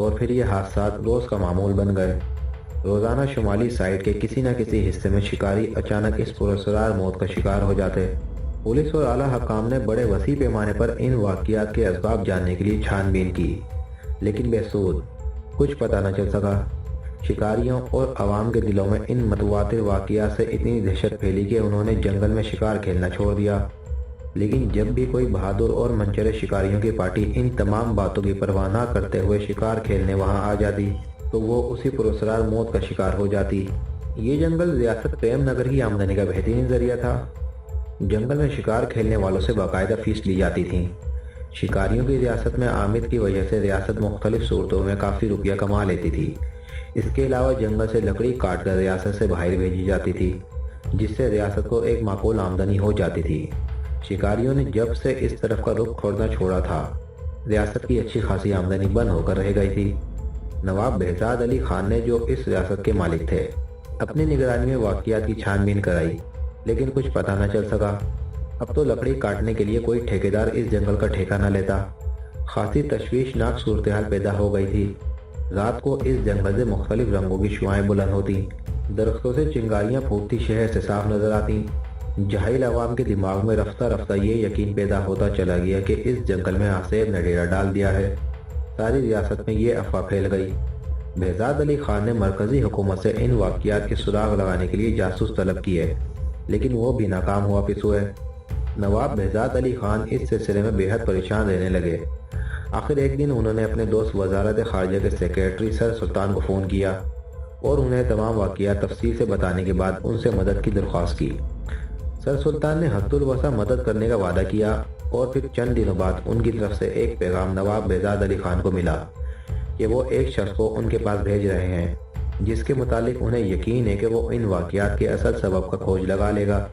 اور پھر یہ حادثات روز کا معمول بن گئے۔ روزانہ شمالی سائٹ کے کسی نہ کسی حصے میں شکاری اچانک اس پراسرار موت کا شکار ہو جاتے۔ پولیس اور اعلیٰ حکام نے بڑے وسیع پیمانے پر ان واقعات کے اسباب جاننے کے لیے چھان بین کی، لیکن بے سود، کچھ پتہ نہ چل سکا۔ شکاریوں اور عوام کے دلوں میں ان متواتر واقعات سے اتنی دہشت پھیلی کہ انہوں نے جنگل میں شکار کھیلنا چھوڑ دیا۔ لیکن جب بھی کوئی بہادر اور منچرے شکاریوں کی پارٹی ان تمام باتوں کی پرواہ نہ کرتے ہوئے شکار کھیلنے وہاں آ جاتی تو وہ اسی پراسرار موت کا شکار ہو جاتی۔ یہ جنگل ریاست پریم نگر کی آمدنی کا بہترین ذریعہ تھا۔ جنگل میں شکار کھیلنے والوں سے باقاعدہ فیس لی جاتی تھی۔ شکاریوں کی ریاست میں آمد کی وجہ سے ریاست مختلف صورتوں میں کافی روپیہ کما لیتی تھی۔ اس کے علاوہ جنگل سے لکڑی کاٹ کر ریاست سے باہر بھیجی جاتی تھی، جس سے ریاست کو ایک معقول آمدنی ہو جاتی تھی۔ شکاریوں نے جب سے اس طرف کا رخ کھوڑنا چھوڑا تھا، ریاست کی اچھی خاصی آمدنی بند ہو کر رہ گئی تھی۔ نواب بہزاد علی خان نے، جو اس ریاست کے مالک تھے، اپنی نگرانی میں واقعات کی چھان بین کرائی، لیکن کچھ پتہ نہ چل سکا۔ اب تو لکڑی کاٹنے کے لیے کوئی ٹھیکیدار اس جنگل کا ٹھیکہ نہ لیتا۔ خاصی تشویشناک صورتحال پیدا ہو گئی تھی۔ رات کو اس جنگل سے مختلف رنگوں کی شعاعیں بلند ہوتی، درختوں سے چنگاریاں پھوٹتی شہر سے صاف نظر آتی۔ جاہل عوام کے دماغ میں رفتہ رفتہ یہ یقین پیدا ہوتا چلا گیا کہ اس جنگل میں آصف نے ڈیرا ڈال دیا ہے۔ ساری ریاست میں یہ افواہ پھیل گئی۔ بہزاد علی خان نے مرکزی حکومت سے ان واقعات کے سراغ لگانے کے لیے جاسوس طلب کیے، لیکن وہ بھی ناکام واپس ہوئے۔ نواب بہزاد علی خان اس سلسلے میں بے حد پریشان رہنے لگے۔ آخر ایک دن انہوں نے اپنے دوست وزارت خارجہ کے سیکریٹری سر سلطان کو فون کیا اور انہیں تمام واقعات تفصیل سے بتانے کے بعد ان سے مدد کی درخواست کی۔ سر سلطان نے حد الوسع مدد کرنے کا وعدہ کیا اور پھر چند دنوں بعد ان کی طرف سے ایک پیغام نواب بہزاد علی خان کو ملا کہ وہ ایک شخص کو ان کے پاس بھیج رہے ہیں، جس کے متعلق انہیں یقین ہے کہ وہ ان واقعات کے اصل سبب کا کھوج لگا لے گا۔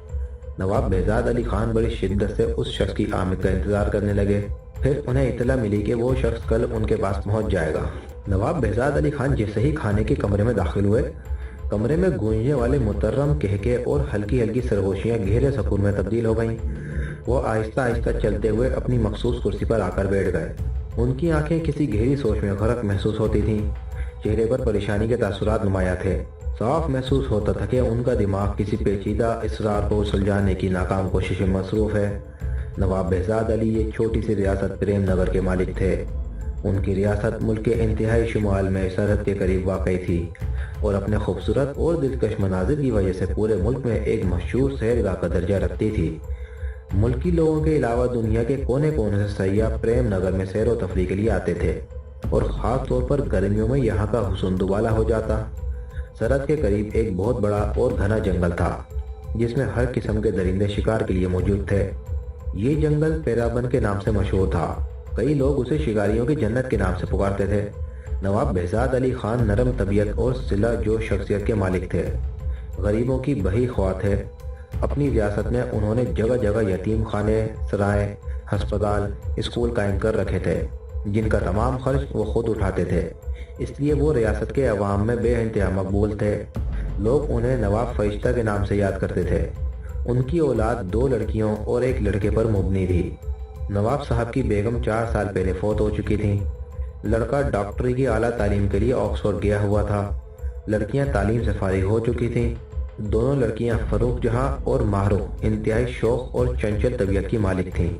نواب بہزاد علی خان بڑی شدت سے اس شخص کی آمد کا انتظار کرنے لگے۔ پھر انہیں اطلاع ملی کہ وہ شخص کل ان کے پاس پہنچ جائے گا۔ نواب بہزاد علی خان جیسے ہی کھانے کے کمرے میں داخل ہوئے، کمرے میں گونجنے والے مترم کہکے اور ہلکی ہلکی سرگوشیاں گہرے سکون میں تبدیل ہو گئیں۔ وہ آہستہ آہستہ چلتے ہوئے اپنی مخصوص کرسی پر آ کر بیٹھ گئے۔ ان کی آنکھیں کسی گہری سوچ میں غرق محسوس ہوتی تھیں۔ چہرے پر پریشانی کے تاثرات نمایاں تھے۔ صاف محسوس ہوتا تھا کہ ان کا دماغ کسی پیچیدہ اسرار کو سلجھانے کی ناکام کوشش میں مصروف ہے۔ نواب بہزاد علی یہ چھوٹی سی ریاست پریم نگر کے مالک تھے۔ ان کی ریاست ملک کے انتہائی شمال میں سرحد کے قریب واقع تھی اور اپنے خوبصورت اور دلکش مناظر کی وجہ سے پورے ملک میں ایک مشہور سیرگاہ کا درجہ رکھتی تھی۔ ملکی لوگوں کے علاوہ دنیا کے کونے کونے سے سیاح پریم نگر میں سیر و تفریح کے لیے آتے تھے اور خاص طور پر گرمیوں میں یہاں کا حسن دوبالا ہو جاتا۔ سرحد کے قریب ایک بہت بڑا اور گھنا جنگل تھا، جس میں ہر قسم کے درندے شکار کے لیے موجود تھے۔ یہ جنگل پیرابن کے نام سے مشہور تھا۔ کئی لوگ اسے شکاریوں کی جنت کے نام سے پکارتے تھے۔ نواب بہزاد علی خان نرم طبیعت اور صلہ جو شخصیت کے مالک تھے۔ غریبوں کی بہی خواہ تھے۔ اپنی ریاست میں انہوں نے جگہ جگہ یتیم خانے، سرائے، ہسپتال، اسکول قائم کر رکھے تھے، جن کا تمام خرچ وہ خود اٹھاتے تھے۔ اس لیے وہ ریاست کے عوام میں بے انتہا مقبول تھے۔ لوگ انہیں نواب فرشتہ کے نام سے یاد کرتے تھے۔ ان کی اولاد 2 لڑکیوں اور 1 لڑکے پر مبنی تھی۔ نواب صاحب کی بیگم 4 سال پہلے فوت ہو چکی تھیں۔ لڑکا ڈاکٹری کی اعلیٰ تعلیم کے لیے آکسفورڈ گیا ہوا تھا۔ لڑکیاں تعلیم سے فارغ ہو چکی تھیں۔ دونوں لڑکیاں فروخ جہاں اور ماہرو انتہائی شوق اور چنچل طبیعت کی مالک تھیں۔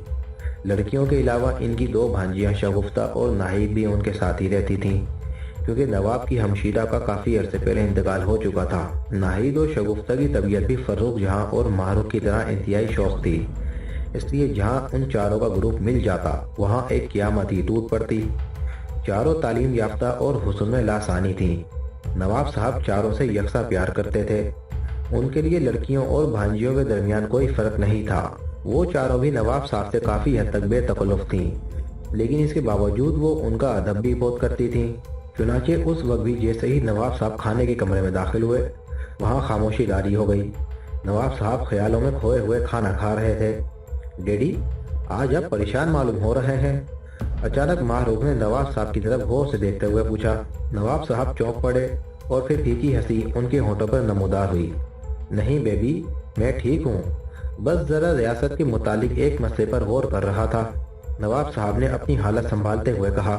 لڑکیوں کے علاوہ ان کی 2 بھانجیاں شگفتہ اور ناہید بھی ان کے ساتھ ہی رہتی تھیں، کیونکہ نواب کی ہمشیرہ کا کافی عرصے پہلے انتقال ہو چکا تھا۔ ناہید اور شگفتہ کی طبیعت بھی فروخ جہاں اور ماہرو کی طرح انتہائی شوق تھی، اس لیے جہاں ان چاروں کا گروپ مل جاتا وہاں ایک قیامت ہی ٹوٹ پڑتی۔ چاروں تعلیم یافتہ اور حسن میں لاسانی تھیں۔ نواب صاحب چاروں سے یکساں پیار کرتے تھے۔ ان کے لیے لڑکیوں اور بھانجیوں کے درمیان کوئی فرق نہیں تھا۔ وہ چاروں بھی نواب صاحب سے کافی حد تک بے تکلف تھیں، لیکن اس کے باوجود وہ ان کا ادب بھی بہت کرتی تھیں۔ چنانچہ اس وقت بھی جیسے ہی نواب صاحب کھانے کے کمرے میں داخل ہوئے، وہاں خاموشی داری ہو گئی۔ نواب صاحب خیالوں میں کھوئے ہوئے کھانا کھا رہے تھے۔ ڈیڈی، آج آپ پریشان معلوم ہو رہے ہیں؟ اچانک ماہروخ نے نواب صاحب کی طرف غور سے دیکھتے ہوئے پوچھا۔ نواب صاحب چونک پڑے اور پھر پھیکی ہنسی ان کے ہونٹوں پر نمودار ہوئی۔ نہیں بیبی، میں ٹھیک ہوں، بس ذرا ریاست کے متعلق ایک مسئلے پر غور کر رہا تھا۔ نواب صاحب نے اپنی حالت سنبھالتے ہوئے کہا۔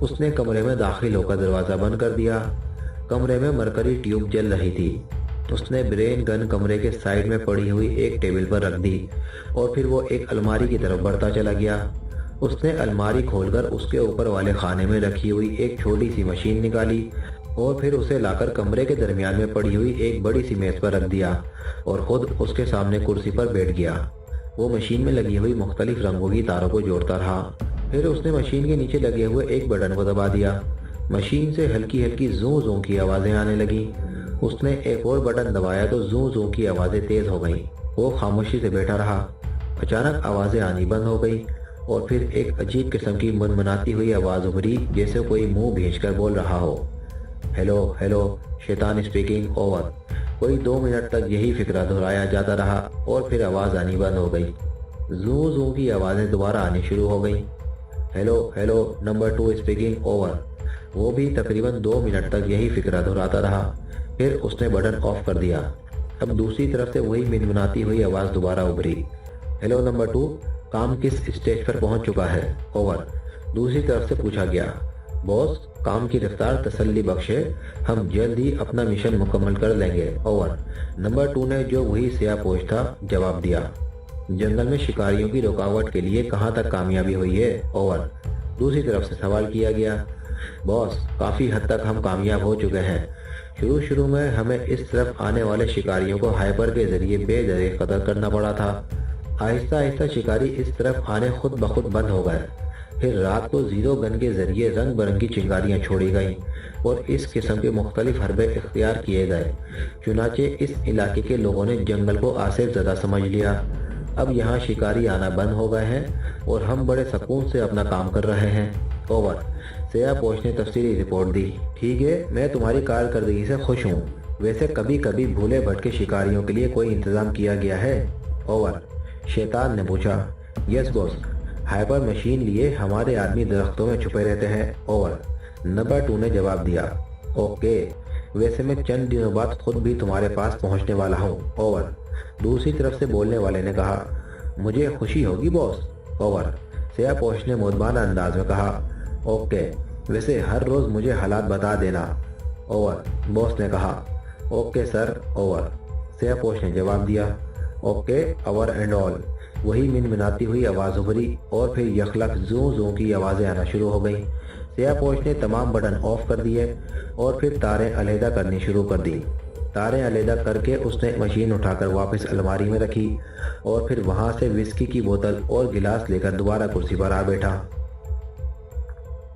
اس نے کمرے میں داخل ہو کر دروازہ بند کر دیا۔ کمرے میں مرکری ٹیوب جل رہی تھی۔ اس نے برین گن کمرے کے سائیڈ میں پڑی ہوئی ایک ٹیبل پر رکھ دی اور پھر وہ ایک الماری کی طرف بڑھتا چلا گیا۔ اس نے الماری کھول کر اس کے اوپر والے خانے میں رکھی ہوئی ایک چھوٹی سی مشین نکالی اور پھر اسے لا کر کمرے کے درمیان میں پڑی ہوئی ایک بڑی سی میز پر رکھ دیا اور خود اس کے سامنے کرسی پر بیٹھ گیا۔ وہ مشین میں لگی ہوئی مختلف رنگوں کی تاروں کو جوڑتا رہا۔ پھر اس نے مشین کے نیچے لگے ہوئے ایک بٹن کو دبا دیا۔ مشین سے ہلکی ہلکی زوں زوں کی آوازیں آنے لگیں۔ اس نے ایک اور بٹن دبایا تو زوں زوں کی آوازیں تیز ہو گئیں۔ وہ خاموشی سے بیٹھا رہا۔ اچانک آوازیں آنی بند ہو گئی اور پھر ایک عجیب قسم کی منمناتی ہوئی آواز ابھری جیسے کوئی منہ بھیج کر بول رہا ہو۔ ہیلو ہیلو، شیطان اسپیکنگ، اوور۔ کوئی 2 منٹ تک یہی فقرہ دہرایا جاتا رہا اور پھر آواز آنی بند ہو گئی۔ زوں زوں کی آوازیں دوبارہ آنی شروع ہو گئیں۔ Hello hello, number 2 speaking, over. وہ بھی تقریباً 2 منٹ تک یہی فقرہ دہراتا رہا۔ پھر اس نے بٹن آف کر دیا۔ اب دوسری طرف سے وہی منمناتی ہوئی آواز دوبارہ ابھری۔ ہیلو نمبر 2، کام کس اسٹیج پر پہنچ چکا ہے؟ اوور۔ دوسری طرف سے پوچھا گیا۔ باس، کام کی رفتار تسلی بخش ہے، ہم جلد ہی اپنا مشن مکمل کر لیں گے، اوور۔ نمبر 2 نے، جو وہی سیاہ پوش تھا، جواب دیا۔ جنگل میں شکاریوں کی رکاوٹ کے لیے کہاں تک کامیابی ہوئی ہے؟ اوور۔ دوسری طرف سے سوال کیا گیا۔ باس، کافی حد تک ہم کامیاب ہو چکے ہیں۔ شروع میں ہمیں اس طرف آنے والے شکاریوں کو ہائپر کے ذریعے بے دریغ قتل کرنا پڑا تھا۔ آہستہ آہستہ شکاری اس طرف آنے خود بخود بند ہو گئے۔ پھر رات کو زیرو گن کے ذریعے رنگ برنگی چنگاریاں چھوڑی گئیں اور اس قسم کے مختلف حربے اختیار کیے گئے۔ چنانچہ اس علاقے کے لوگوں نے جنگل کو آصف زدہ سمجھ لیا۔ اب یہاں شکاری آنا بند ہو گئے ہیں اور ہم بڑے سکون سے اپنا کام کر رہے ہیں، اوور۔ سیاہ پوش نے تفصیلی رپورٹ دی۔ ٹھیک ہے، میں تمہاری کارکردگی سے خوش ہوں۔ ویسے کبھی کبھی بھولے بھٹکے شکاریوں کے لیے کوئی انتظام کیا گیا ہے؟ اوور۔ شیطان نے پوچھا۔ یس باس، ہائپر مشین لیے ہمارے آدمی درختوں میں چھپے رہتے ہیں، اوور۔ نمبر 2 نے جواب دیا۔ اوکے، ویسے میں چند دنوں بعد خود بھی تمہارے پاس پہنچنے والا ہوں، اوور۔ دوسری طرف سے بولنے والے نے کہا۔ مجھے خوشی ہوگی باس، اوور۔ سیاہ پوش نے مدبانہ انداز میں کہا۔ اوکے، ویسے ہر روز مجھے حالات بتا دینا، اوور، باس نے کہا۔ اوکے سر، اوور، سیاہ پوش نے جواب دیا۔ Okay, over and all. وہی منمناتی ہوئی آواز ابھری اور پھر یخلق زوں زوں کی آوازیں آنا شروع ہو گئیں۔ سیاہ پوش نے تمام بٹن آف کر دیے اور پھر تاریں علیحدہ کرنی شروع کر دی۔ تاریں علیحدہ کر کے اس نے مشین اٹھا کر واپس الماری میں رکھی اور پھر وہاں سے وسکی کی بوتل اور گلاس لے کر دوبارہ کرسی پر آ بیٹھا۔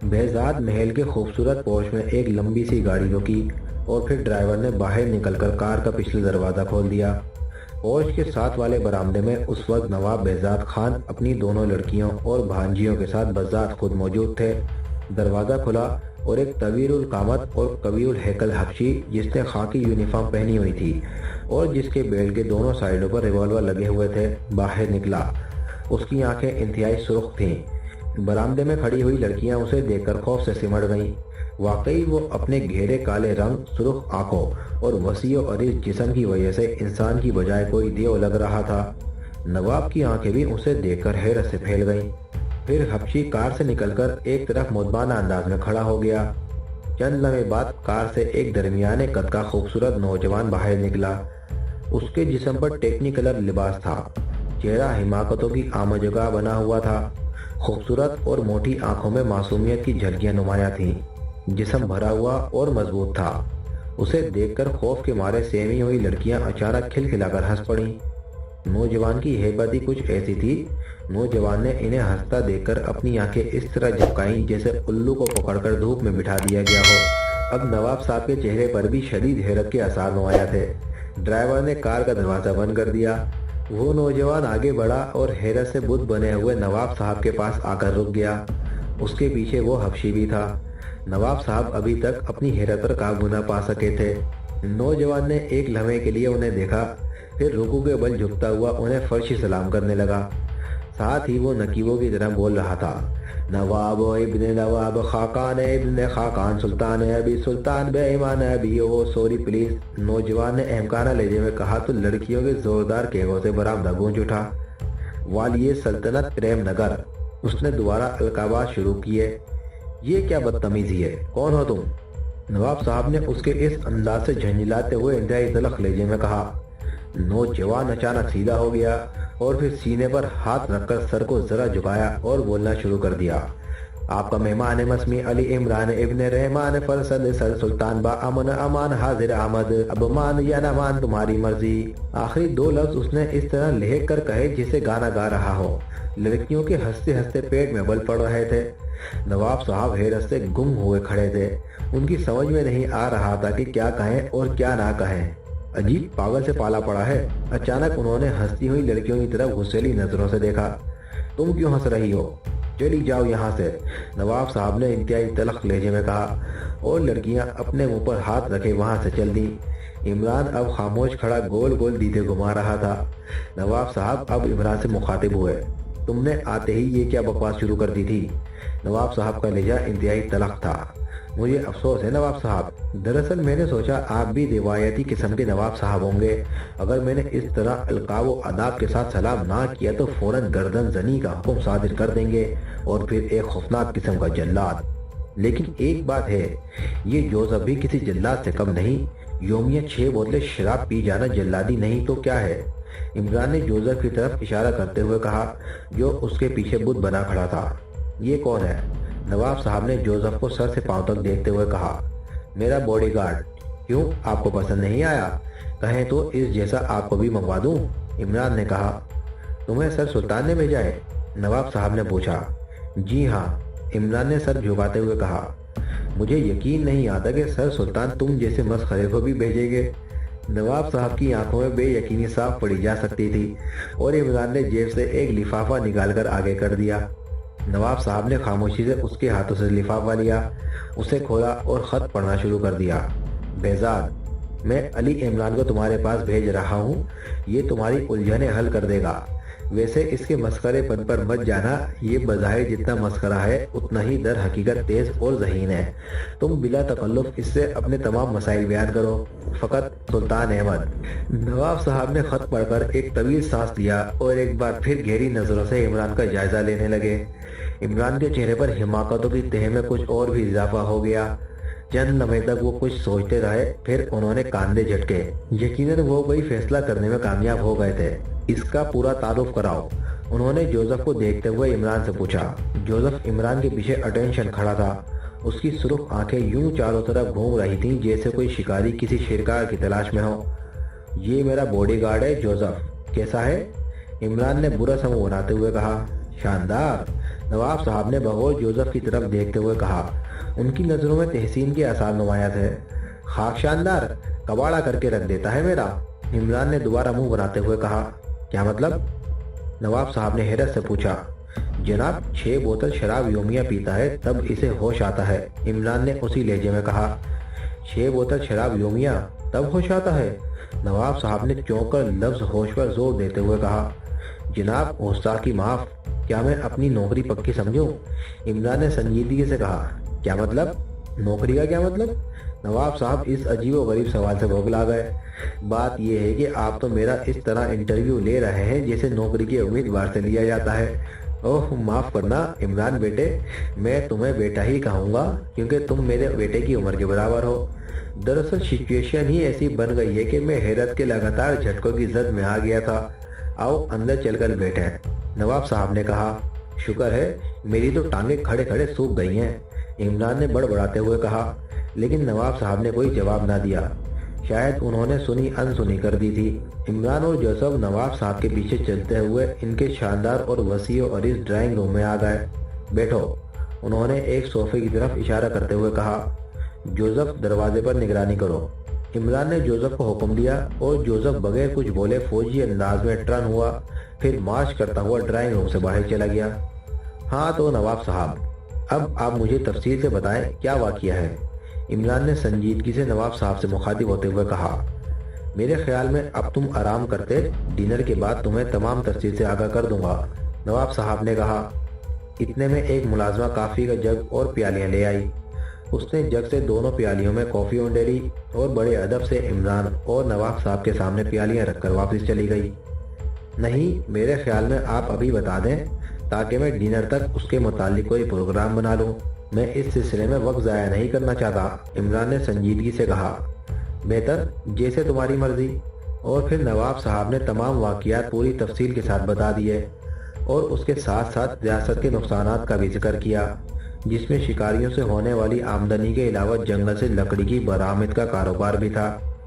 بہزاد محل کے خوبصورت پورچ میں ایک لمبی سی گاڑی روکی اور پھر ڈرائیور نے باہر نکل کر کار کا پچھلا دروازہ کھول دیا۔ پورچ کے ساتھ والے برآمدے میں اس وقت نواب بہزاد خان اپنی دونوں لڑکیوں اور بھانجیوں کے ساتھ بذات خود موجود تھے۔ دروازہ کھلا اور ایک طویل القامت اور قوی الہیکل حبشی جس نے خاکی یونیفارم پہنی ہوئی تھی اور جس کے بیلٹ کے دونوں سائیڈوں پر ریوالور لگے ہوئے تھے، باہر نکلا۔ اس کی آنکھیں انتہائی سرخ تھیں۔ برآمدے میں کھڑی ہوئی لڑکیاں اسے دیکھ کر خوف سے سمٹ گئیں۔ واقعی وہ اپنے گہرے کالے رنگ، سرخ آنکھوں اور وسیع و عریض جسم کی وجہ سے انسان کی بجائے کوئی دیو لگ رہا تھا۔ نواب کی آنکھیں بھی اسے دیکھ کر حیرت سے پھیل گئیں۔ پھر حبشی کار سے نکل کر ایک طرف مدبانہ انداز میں کھڑا ہو گیا۔ چند لمحے بعد کار سے ایک درمیانے قد کا خوبصورت نوجوان باہر نکلا۔ اس کے جسم پر ٹیکنیکلر لباس تھا۔ چہرہ حماقتوں کی آمجگاہ بنا ہوا تھا۔ خوبصورت اور موٹی آنکھوں میں معصومیت کی جھلکیاں نمایاں تھیں۔ جسم بھرا ہوا اور مضبوط تھا۔ اسے دیکھ کر خوف کے مارے سہمی ہوئی لڑکیاں اچانک کھلکھلا کر ہنس پڑیں۔ نوجوان کی ہیبت ہی کچھ ایسی تھی۔ نوجوان نے انہیں ہنستا دیکھ کر اپنی آنکھیں اس طرح جھپکائیں جیسے الو کو پکڑ کر دھوپ میں بٹھا دیا گیا ہو۔ اب نواب صاحب کے چہرے پر بھی شدید حیرت کے آثار نمایاں تھے۔ ڈرائیور نے کار کا دروازہ بند کر دیا۔ وہ نوجوان آگے بڑھا اور حیرت سے بت بنے ہوئے نواب صاحب کے پاس آ کر رک گیا۔ اس کے پیچھے وہ حبشی بھی تھا۔ نواب صاحب ابھی تک اپنی حیرت پر قابو نہ پا سکے تھے۔ نوجوان نے ایک لمحے کے لیے انہیں دیکھا، پھر رکوع کے بل جھکتا ہوا انہیں فرشی سلام کرنے لگا۔ ساتھ ہی وہ نقیبوں کی طرح بول رہا تھا، نواب ابن نواب، خاقان ابن خاقان، سلطان ابی سلطان، بے ایمان ابی، او سوری پلیز۔ نوجوان نے احمقانہ لہجے میں کہا تو لڑکیوں کے زوردار کہنگوں سے برآمدہ گونج اٹھا۔ والی سلطنت پریم نگر۔ اس نے دوبارہ القابات شروع کیے۔ یہ کیا بدتمیزی ہے؟ کون ہو تم؟ نواب صاحب نے اس کے اس انداز سے جھنجھلاتے ہوئے انتہائی تلخ لہجے میں کہا۔ نوجوان اچانک سیدھا ہو گیا اور پھر سینے پر ہاتھ رکھ کر سر کو ذرا جھکایا اور بولنا شروع کر دیا۔ آپ کا مہمان مسمی علی عمران ابن رحمان فرسد سر سلطان با امن امان حاضر آمد، اب مان یا نہ مان تمہاری مرضی۔ آخری دو لفظ اس نے اس طرح لہک کر کہے جسے گانا گا رہا ہو۔ لڑکیوں کے ہنستے ہنستے پیٹ میں بل پڑ رہے تھے۔ نواب صاحب حیرت سے گم ہوئے کھڑے تھے۔ ان کی سمجھ میں نہیں آ رہا تھا کہ کیا کہیں اور کیا نہ کہیں۔ عجیب پاگل سے پالا پڑا ہے۔ اچانک انہوں نے ہنستی ہوئی لڑکیوں کی طرف غصیلی نظروں سے دیکھا۔ تم کیوں ہنس رہی ہو؟ چلی جاؤ یہاں سے، نواب صاحب نے انتہائی تلخ لہجے میں کہا، اور لڑکیاں اپنے منہ پر ہاتھ رکھے وہاں سے چل دیں۔ عمران اب خاموش کھڑا گول گول دیدے گھما رہا تھا۔ نواب صاحب اب عمران سے مخاطب ہوئے۔ تم نے آتے ہی یہ کیا بکواس شروع کر دی تھی؟ نواب صاحب کا لہجہ انتہائی تلخ تھا۔ مجھے افسوس ہے نواب صاحب، دراصل میں نے سوچا آپ بھی روایتی قسم کے نواب صاحب ہوں گے۔ اگر میں نے اس طرح القاب و آداب کے ساتھ سلام نہ کیا تو فوراً گردن زنی کا حکم صادر کر دیں گے اور پھر ایک خوفناک قسم کا جلاد۔ لیکن ایک بات ہے، یہ جوزف بھی کسی جلاد سے کم نہیں۔ یومیہ 6 بوتلیں شراب پی جانا جلادی نہیں تو کیا ہے؟ عمران نے جوزف کی طرف اشارہ کرتے ہوئے کہا جو اس کے پیچھے بت بنا کھڑا تھا۔ یہ کون ہے؟ نواب صاحب نے جوزف کو سر سے پاؤں تک دیکھتے ہوئے کہا، میرا باڈی گارڈ۔ کیوں، آپ کو پسند نہیں آیا؟ کہیں تو اس جیسا آپ کو بھی منگوا دوں؟ عمران نے کہا۔ تمہیں سر سلطان نے بھیجا ہے؟ نواب صاحب نے پوچھا۔ جی ہاں، عمران نے سر جھکاتے ہوئے کہا۔ مجھے یقین نہیں آتا کہ سر سلطان تم جیسے مسخرے کو بھی بھیجیں گے۔ نواب صاحب کی آنکھوں میں بے یقینی صاف پڑی جا سکتی تھی، اور عمران نے جیب سے ایک لفافہ نکال کر آگے کر دیا۔ نواب صاحب نے خاموشی سے اس کے ہاتھوں سے لفافہ لیا، اسے کھولا اور خط پڑھنا شروع کر دیا۔ بہزاد، میں علی عمران کو تمہارے پاس بھیج رہا ہوں، یہ تمہاری الجھنیں حل کر دے گا۔ ویسے اس کے مسخرے پن پر مت جانا، یہ بظاہر جتنا مسخرہ ہے اتنا ہی در حقیقت تیز اور ذہین ہے۔ تم بلا تکلف اس سے اپنے تمام مسائل بیان کرو، فقط سلطان احمد۔ نواب صاحب نے خط پڑھ کر ایک طویل سانس لیا اور ایک بار پھر گہری نظروں سے عمران کا جائزہ لینے لگے۔ عمران کے چہرے پر حماقتوں کی تہ میں کچھ اور بھی اضافہ ہو گیا۔ چند لمحے تک وہ کچھ سوچتے رہے، پھر انہوں نے کاندھے جھٹکے۔ یقیناً وہ کوئی فیصلہ کرنے میں کامیاب ہو گئے تھے۔ اس کا پورا تعارف کراؤ، انہوں نے جوزف کو دیکھتے ہوئے عمران سے پوچھا۔ جوزف عمران کے پیچھے اٹینشن کھڑا تھا۔ اس کی سرخ آنکھیں یوں چاروں طرف گھوم رہی تھیں جیسے کوئی شکاری کسی شکار کی تلاش میں ہو۔ یہ میرا باڈی گارڈ ہے جوزف، کیسا ہے؟ عمران نے برا سا منہ بناتے ہوئے کہا۔ شاندار، نواب صاحب نے بغور جوزف کی طرف دیکھتے ہوئے کہا۔ ان کی نظروں میں تحسین کے آثار نمایاں تھے۔ خاک شاندار، کباڑا کر کے رکھ دیتا ہے میرا، عمران نے دوبارہ منہ بناتے ہوئے کہا۔ کیا مطلب؟ نواب صاحب نے حیرت سے پوچھا۔ جناب 6 بوتل شراب یومیہ پیتا ہے تب اسے ہوش آتا ہے، عمران نے اسی لہجے میں کہا۔ 6 بوتل شراب یومیہ تب ہوش آتا ہے؟ نواب صاحب نے چونک کر لفظ ہوش پر زور دیتے ہوئے کہا۔ جناب گستاخی معاف، کیا میں اپنی نوکری پکی سمجھوں؟ عمران نے سنجیدگی سے کہا۔ کیا مطلب؟ نوکری کا کیا مطلب؟ نواب صاحب اس عجیب و غریب سوال سے بھوگلا گئے۔ بات یہ ہے کہ آپ تو میرا اس طرح انٹرویو لے رہے ہیں جیسے نوکری کے امیدوار سے لیا جاتا ہے۔ اوہ معاف کرنا عمران بیٹے، میں تمہیں بیٹا ہی کہوں گا کیونکہ تم میرے بیٹے کی عمر کے برابر ہو۔ دراصل سچویشن ہی ایسی بن گئی ہے کہ میں حیرت کے لگاتار جھٹکوں کی زد میں آ گیا تھا۔ آؤ اندر چل کر بیٹھیں، نواب صاحب نے کہا۔ شکر ہے، میری تو ٹانگیں کھڑے کھڑے سوکھ گئی ہیں، عمران نے بڑبڑاتے ہوئے کہا۔ لیکن نواب صاحب نے کوئی جواب نہ دیا، شاید انہوں نے سنی انسنی کر دی تھی۔ عمران اور جوزف نواب صاحب کے پیچھے چلتے ہوئے ان کے شاندار اور وسیع اور اس ڈرائنگ روم میں آ گئے۔ بیٹھو، انہوں نے ایک صوفے کی طرف اشارہ کرتے ہوئے کہا۔ جوزف دروازے پر نگرانی کرو، عمران نے جوزف کو حکم دیا، اور جوزف بغیر کچھ بولے فوجی انداز میں ٹرن ہوا، پھر مارچ کرتا ہوا ڈرائنگ روم سے باہر چلا گیا۔ ہاں تو نواب صاحب، اب آپ مجھے تفصیل سے بتائیں کیا واقعہ ہے، عمران نے سنجیدگی سے نواب صاحب سے مخاطب ہوتے ہوئے کہا۔ میرے خیال میں اب تم آرام کرتے، ڈنر کے بعد تمہیں تمام تفصیل سے آگاہ کر دوں گا، نواب صاحب نے کہا۔ اتنے میں ایک ملازمہ کافی کا جگ اور پیالیاں لے آئی۔ اس نے جگ سے دونوں پیالیوں میں کافی اونڈیلی اور بڑے ادب سے عمران اور نواب صاحب کے سامنے پیالیاں رکھ کر واپس چلی گئی۔ نہیں، میرے خیال میں آپ ابھی بتا دیں تاکہ میں ڈنر تک اس کے متعلق کوئی پروگرام بنا لوں۔ میں اس سلسلے میں وقت ضائع نہیں کرنا چاہتا۔ عمران نے سنجیدگی سے کہا۔ بہتر، جیسے تمہاری مرضی۔ اور پھر نواب صاحب نے تمام واقعات پوری تفصیل کے ساتھ بتا دیے اور اس کے ساتھ ساتھ ریاست کے نقصانات کا بھی ذکر کیا، جس میں شکاریوں سے ہونے والی آمدنی کے علاوہ جنگل سے لکڑی کی برآمد کا کاروبار بھی تھا۔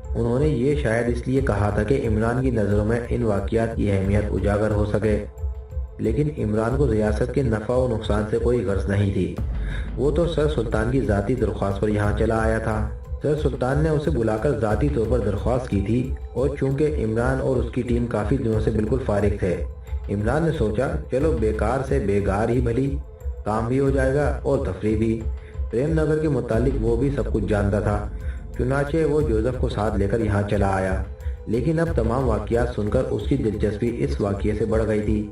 انہوں نے یہ شاید اس لیے کہا تھا کہ عمران کی نظروں میں ان واقعات کی اہمیت اجاگر ہو سکے، لیکن عمران کو ریاست کے نفع و نقصان سے کوئی غرض نہیں تھی۔ وہ تو سر سلطان کی ذاتی درخواست پر یہاں چلا آیا تھا۔ سر سلطان نے اسے بلا کر ذاتی طور پر درخواست کی تھی، اور چونکہ عمران اور اس کی ٹیم کافی دنوں سے بالکل فارغ تھے، عمران نے سوچا چلو بیکار سے بیگار ہی بھلی، کام بھی ہو جائے گا اور تفریح بھی۔ پریم نگر کے متعلق وہ بھی سب کچھ جانتا تھا، چنانچہ وہ جوزف کو ساتھ لے کر یہاں چلا آیا۔ لیکن اب تمام واقعات سن کر اس کی دلچسپی اس واقعے سے بڑھ گئی تھی۔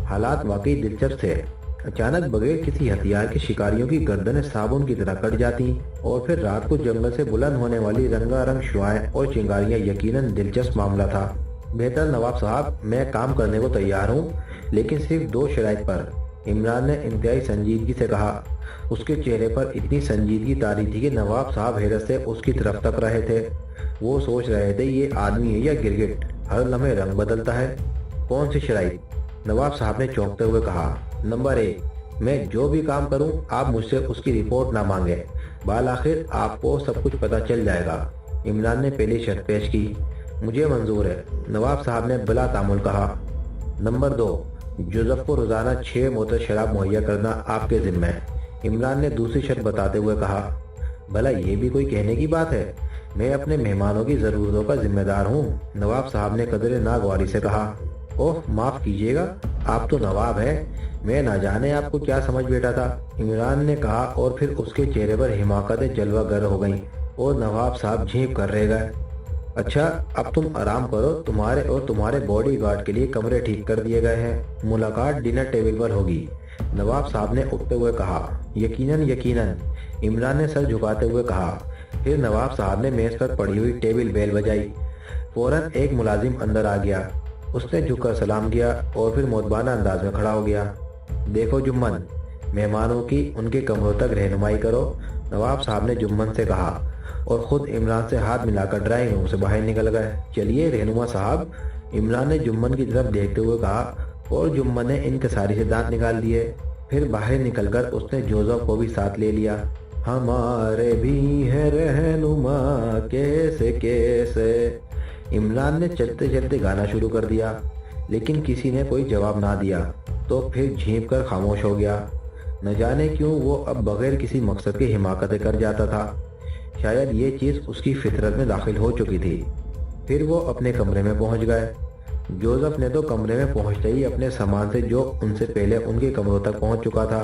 حالات واقعی دلچسپ تھے۔ اچانک بغیر کسی ہتھیار کے شکاریوں کی گردنیں صابن کی طرح کٹ جاتی، اور پھر رات کو جنگل سے بلند ہونے والی رنگا رنگ شعاعیں اور چنگاریاں یقیناً دلچسپ معاملہ تھا۔ بہتر نواب صاحب، میں کام کرنے کو تیار ہوں، لیکن صرف 2 شرائط پر، عمران نے انتہائی سنجیدگی سے کہا۔ اس کے چہرے پر اتنی سنجیدگی طاری تھی کہ نواب صاحب حیرت سے اس کی طرف تک رہے تھے۔ وہ سوچ رہے تھے یہ آدمی ہے یا گرگٹ، ہر لمحے رنگ بدلتا ہے۔ کون سی شرائط؟ نواب صاحب نے چونکتے ہوئے کہا۔ نمبر 1، میں جو بھی کام کروں آپ مجھ سے اس کی رپورٹ نہ مانگیں، بالآخر آپ کو سب کچھ پتہ چل جائے گا۔ عمران نے پہلی شرط پیش کی۔ مجھے منظور ہے، نواب صاحب نے بلا تعامل کہا۔ نمبر 2، جوزف کو روزانہ 6 بوتل شراب مہیا کرنا آپ کے ذمہ ہے، عمران نے دوسری شرط بتاتے ہوئے کہا۔ بھلا یہ بھی کوئی کہنے کی بات ہے؟ میں اپنے مہمانوں کی ضرورتوں کا ذمہ دار ہوں، نواب صاحب نے قدرے ناگواری سے کہا۔ اوہ معاف کیجیے گا، آپ تو نواب ہیں، میں نہ جانے آپ کو کیا سمجھ بیٹھا تھا، عمران نے کہا، اور پھر اس کے چہرے پر حماقتیں جلوہ گر ہو گئیں اور نواب صاحب جھینپ کر رہ گئے۔ اچھا اب تم آرام کرو، تمہارے اور تمہارے باڈی گارڈ کے لیے کمرے ٹھیک کر دیے گئے ہیں، ملاقات ڈنر ٹیبل پر ہوگی، نواب صاحب نے اٹھتے ہوئے کہا۔ یقیناً یقیناً، عمران نے سر جھکاتے ہوئے کہا۔ پھر نواب صاحب نے میز پر پڑی ہوئی ٹیبل بیل بجائی۔ فوراً ایک ملازم اندر آ گیا، اس نے جھک کر سلام کیا اور پھر مؤدبانہ انداز میں کھڑا ہو گیا۔ دیکھو جمن، مہمانوں کی ان کے کمروں تک رہنمائی کرو، نواب صاحب نے جمن سے کہا، اور خود عمران سے ہاتھ ملا کر ڈرائنگ روم سے باہر نکل گئے۔ چلیے رہنما صاحب، عمران نے جمن کی طرف دیکھتے ہوئے کہا، اور جمن نے انکساری سے دانت نکال دیے۔ پھر باہر نکل کر اس نے جوزف کو بھی ساتھ لے لیا۔ ہمارے بھی ہے رہنما کیسے کیسے، عمران نے چلتے چلتے گانا شروع کر دیا، لیکن کسی نے کوئی جواب نہ دیا، تو پھر جھینپ کر خاموش ہو گیا۔ نہ جانے کیوں وہ اب بغیر کسی مقصد کے حماقتیں کر جاتا تھا، شاید یہ چیز اس کی فطرت میں داخل ہو چکی تھی۔ پھر وہ اپنے کمرے میں پہنچ گئے۔ جوزف نے تو کمرے میں پہنچتے ہی اپنے سامان سے جو ان سے پہلے ان کے کمروں تک پہنچ چکا تھا،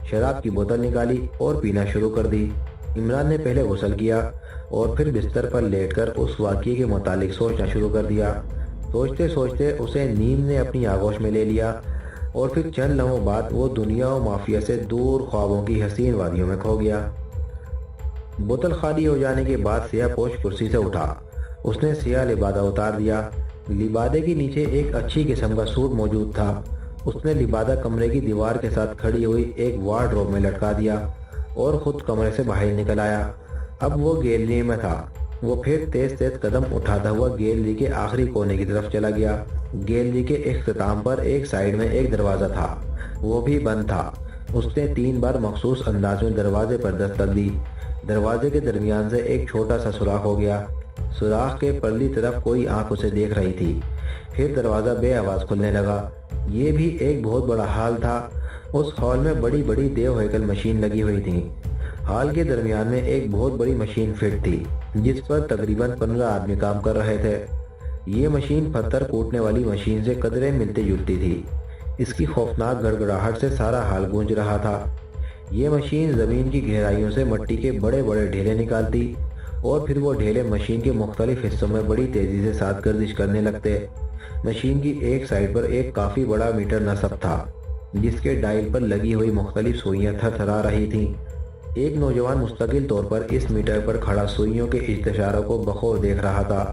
شراب کی بوتل نکالی اور پینا شروع کر دی۔ عمران نے پہلے غسل کیا اور پھر بستر پر لیٹ کر اس واقعے کے متعلق سوچنا شروع کر دیا۔ سوچتے سوچتے اسے نیند نے اپنی آغوش میں لے لیا، اور پھر چند لمحوں بعد وہ دنیا و مافیا سے دور خوابوں کی حسین وادیوں میں کھو گیا۔ بوتل خالی ہو جانے کے بعد سیاہ پوش کرسی سے اٹھا۔ اس نے سیاہ لبادہ اتار دیا۔ لبادے کے نیچے ایک اچھی قسم کا سوٹ موجود تھا۔ اس نے لبادہ کمرے کی دیوار کے ساتھ کھڑی ہوئی ایک وارڈروب میں لٹکا دیا اور خود کمرے سے باہر نکل آیا۔ اب وہ گیلری میں تھا۔ وہ پھر تیز تیز قدم اٹھاتا ہوا گیلری کے آخری کونے کی طرف چلا گیا۔ گیلری کے اختتام پر ایک سائیڈ میں ایک دروازہ تھا، وہ بھی بند تھا۔ اس نے 3 بار مخصوص انداز میں دروازے پر دستک دی۔ دروازے کے درمیان سے ایک چھوٹا سا سوراخ ہو گیا۔ سوراخ کے پرلی طرف کوئی آنکھ اسے دیکھ رہی تھی۔ پھر دروازہ بے آواز کھلنے لگا۔ یہ بھی ایک بہت بڑا ہال تھا۔ اس ہال میں بڑی بڑی دیو ہیکل مشین لگی ہوئی تھی۔ ہال کے درمیان میں ایک بہت بڑی مشین فٹ تھی، جس پر تقریباً 15 آدمی کام کر رہے تھے۔ یہ مشین پتھر کوٹنے والی مشین سے قدرے ملتی جلتی تھی۔ اس کی خوفناک گڑگڑاہٹ سے سارا ہال گونج رہا تھا۔ یہ مشین زمین کی گہرائیوں سے مٹی کے بڑے بڑے ڈھیلے نکالتی، اور پھر وہ ڈھیلے مشین کے مختلف حصوں میں بڑی تیزی سے ساتھ گردش کرنے لگتے۔ مشین کی ایک سائیڈ پر ایک کافی بڑا میٹر نصب تھا، جس کے ڈائل پر لگی ہوئی مختلف سوئیاں تھر تھرا رہی تھیں۔ ایک نوجوان مستقل طور پر اس میٹر پر کھڑا سوئیوں کے اشاروں کو بخور دیکھ رہا تھا،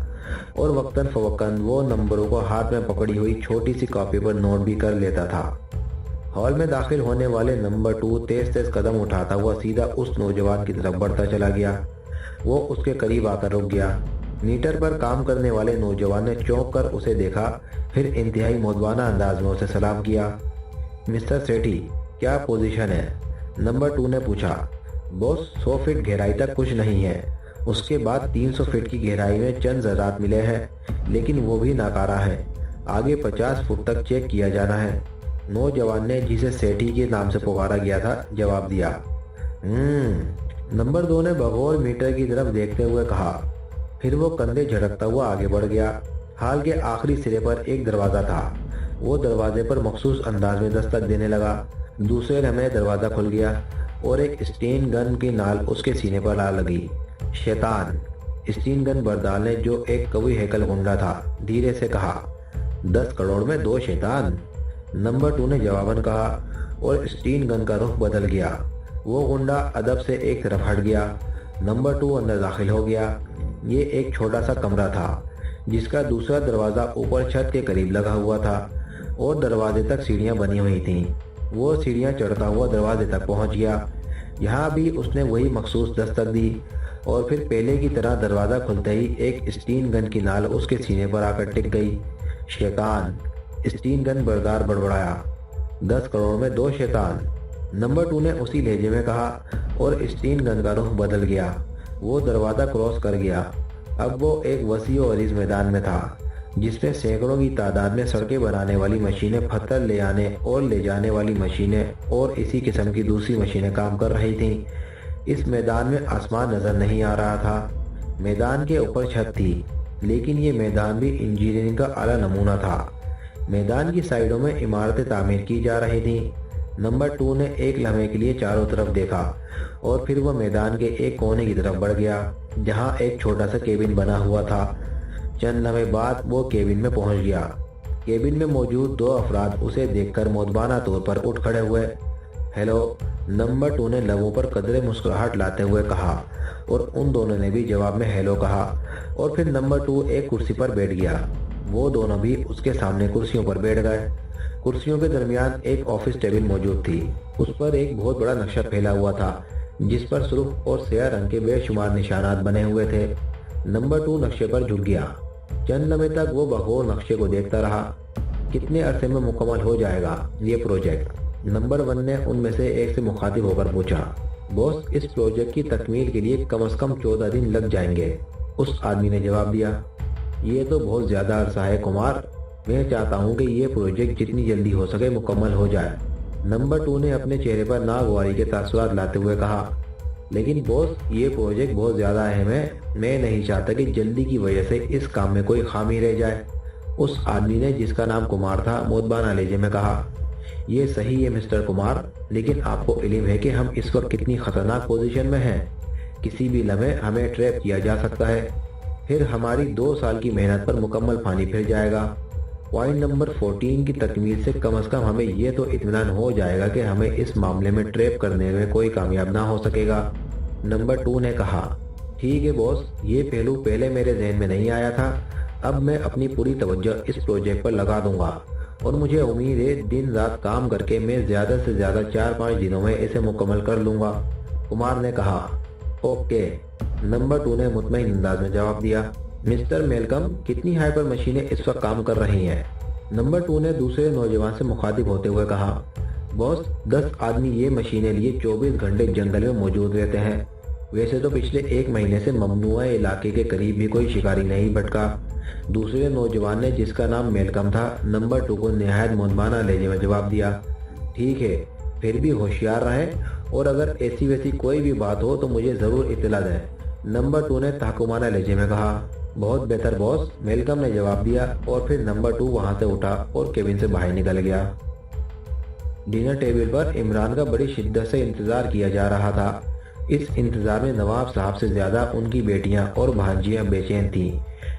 اور وقتاً فوقتاً وہ نمبروں کو ہاتھ میں پکڑی ہوئی چھوٹی سی کاپی پر نوٹ بھی کر لیتا تھا۔ ہال میں داخل ہونے والے نمبر 2 تیز تیز قدم اٹھاتا ہوا سیدھا اس نوجوان کی طرف بڑھتا چلا گیا۔ وہ اس کے قریب آ کر رک گیا۔ میٹر پر کام کرنے والے نوجوان نے چونک کر اسے دیکھا، پھر انتہائی مؤدبانہ انداز میں اسے سلام کیا۔ مسٹر سیٹھی، کیا پوزیشن ہے؟ نمبر 2 نے پوچھا۔ باس، 100 فٹ گہرائی تک کچھ نہیں ہے، اس کے بعد 300 فٹ کی گہرائی میں چند ذرات ملے ہیں، لیکن وہ بھی ناکارہ ہے۔ آگے 50 فٹ تک چیک کیا جانا ہے۔ نوجوان نے، جسے سیٹھی کے نام سے پکارا گیا تھا، جواب دیا۔ نمبر 2 نے بغور میٹر کی طرف دیکھتے ہوئے کہا، پھر وہ کندھے جھٹکتا ہوا آگے بڑھ گیا۔ ہال کے آخری سرے پر ایک دروازہ تھا۔ وہ دروازے پر مخصوص انداز میں دستک دینے لگا۔ دوسرے لمحے دروازہ کھل گیا اور ایک اسٹین گن کی نال اس کے سینے پر آ لگی۔ شیطان! اسٹین گن بردار نے، جو ایک قوی ہیکل گنڈا تھا، دھیرے سے کہا۔ 10 کروڑ میں 2 شیطان! نمبر 2 نے جواباً کہا اور اسٹین گن کا رخ بدل گیا۔ وہ گنڈا ادب سے ایک طرف ہٹ گیا۔ نمبر 2 اندر داخل ہو گیا۔ یہ ایک چھوٹا سا کمرہ تھا جس کا دوسرا دروازہ اوپر چھت کے قریب لگا ہوا تھا اور دروازے تک سیڑھیاں بنی ہوئی تھیں۔ وہ سیڑھیاں چڑھتا ہوا دروازے تک پہنچ گیا۔ یہاں بھی اس نے وہی مخصوص دستک دی اور پھر پہلے کی طرح دروازہ کھلتے ہی ایک اسٹین گن کی نال اس کے سینے پر آ کر ٹک گئی۔ شیطان! اسٹین گن بردار بڑبڑایا۔ 10 کروڑ میں 2 شیطان! نمبر 2 نے اسی لہجے میں کہا اور اسٹین گن کا رخ بدل گیا۔ وہ دروازہ کراس کر گیا۔ اب وہ ایک وسیع و عریض میدان میں تھا جس میں سینکڑوں کی تعداد میں سڑکیں بنانے والی مشینیں، پتھر لے آنے اور لے جانے والی مشینیں اور اسی قسم کی دوسری مشینیں کام کر رہی تھیں۔ اس میدان میں آسمان نظر نہیں آ رہا تھا۔ میدان کے اوپر چھت تھی، لیکن یہ میدان بھی انجینئرنگ کا اعلیٰ نمونہ تھا۔ میدان کی سائیڈوں میں عمارتیں تعمیر کی جا رہی تھیں۔ نمبر 2 نے ایک لمحے کے لیے چاروں طرف دیکھا اور پھر وہ میدان کے ایک کونے کی طرف بڑھ گیا جہاں ایک چھوٹا سا کیبن بنا ہوا تھا۔ چند لمحے بعد وہ کیبن میں پہنچ گیا۔ کیبن میں موجود 2 افراد اسے دیکھ کر مؤدبانہ طور پر اٹھ کھڑے ہوئے۔ ہیلو! نمبر 2 نے لبوں پر قدرے مسکراہٹ لاتے ہوئے کہا اور ان دونوں نے بھی جواب میں ہیلو کہا اور پھر نمبر 2 ایک کرسی پر بیٹھ گیا۔ وہ دونوں بھی اس کے سامنے کرسیوں پر بیٹھ گئے۔ کرسیوں کے درمیان ایک آفس ٹیبل موجود تھی۔ اس پر ایک بہت بڑا نقشہ پھیلا ہوا تھا جس پر سرخ اور سیاہ رنگ کے بے شمار نشانات بنے ہوئے تھے۔ نمبر 2 نقشے پر جھک گیا۔ چند لمحے تک وہ بغور نقشے کو دیکھتا رہا۔ کتنے عرصے میں مکمل ہو جائے گا یہ پروجیکٹ؟ نمبر 1 نے ان میں سے ایک سے مخاطب ہو کر پوچھا۔ باس، اس پروجیکٹ کی تکمیل کے لیے کم از کم 14 دن لگ جائیں گے، اس آدمی نے جواب دیا۔ یہ تو بہت زیادہ عرصہ ہے کمار، میں چاہتا ہوں کہ یہ پروجیکٹ جتنی جلدی ہو سکے مکمل ہو جائے۔ نمبر 2 نے اپنے چہرے پر ناگواری کے تاثرات لاتے ہوئے کہا۔ لیکن باس، یہ پروجیکٹ بہت زیادہ اہم ہے، میں نہیں چاہتا کہ جلدی کی وجہ سے اس کام میں کوئی خامی رہ جائے، اس آدمی نے، جس کا نام کمار تھا، مؤدبانہ لہجے میں کہا۔ یہ صحیح ہے مسٹر کمار، لیکن آپ کو علم ہے کہ ہم اس وقت کتنی خطرناک پوزیشن میں ہیں۔ کسی بھی لمحے ہمیں ٹریپ کیا جا سکتا ہے، پھر ہماری 2 سال کی محنت پر مکمل پانی پھر جائے گا۔ پوائنٹ نمبر 14 کی تکمیل سے کم از کم ہمیں یہ تو اطمینان ہو جائے گا کہ ہمیں اس معاملے میں ٹریپ کرنے میں کوئی کامیاب نہ ہو سکے گا۔ نمبر 2 نے کہا۔ ٹھیک ہے باس، یہ پہلو پہلے میرے ذہن میں نہیں آیا تھا۔ اب میں اپنی پوری توجہ اس پروجیکٹ پر لگا دوں گا اور مجھے امید ہے دن رات کام کر کے میں زیادہ سے زیادہ 4-5 دنوں میں اسے مکمل کر لوں گا، کمار نے کہا۔ اوکے، نمبر 2 نے مطمئن انداز میں جواب دیا۔ مسٹر میلکم، کتنی ہائپر مشینیں اس وقت کام کر رہی ہیں؟ نمبر 2 نے دوسرے نوجوان سے مخاطب ہوتے ہوئے کہا۔ باس، 10 آدمی یہ مشینیں لیے 24 گھنٹے جنگل میں موجود رہتے ہیں۔ ویسے تو پچھلے 1 مہینے سے ممنوعہ علاقے کے قریب بھی کوئی شکاری نہیں بھٹکا، دوسرے نوجوان نے، جس کا نام میلکم تھا، نمبر 2 کو نہایت مؤدبانہ لہجے میں جواب دیا۔ ٹھیک ہے، پھر بھی ہوشیار رہیں اور اگر ایسی ویسی کوئی بھی بات ہو تو مجھے ضرور اطلاع دیں، نمبر 2 نے تحکمانہ لہجے میں کہا۔ بہت بہتر باس، میلکم نے جواب دیا اور پھر نمبر 2 وہاں سے اٹھا اور کیبن سے باہر نکل گیا۔ ڈنر ٹیبل پر عمران کا بڑی شدت سے انتظار کیا جا رہا تھا۔ اس انتظار میں نواب صاحب سے زیادہ ان کی بیٹیاں اور بھانجیاں بے چین تھیں،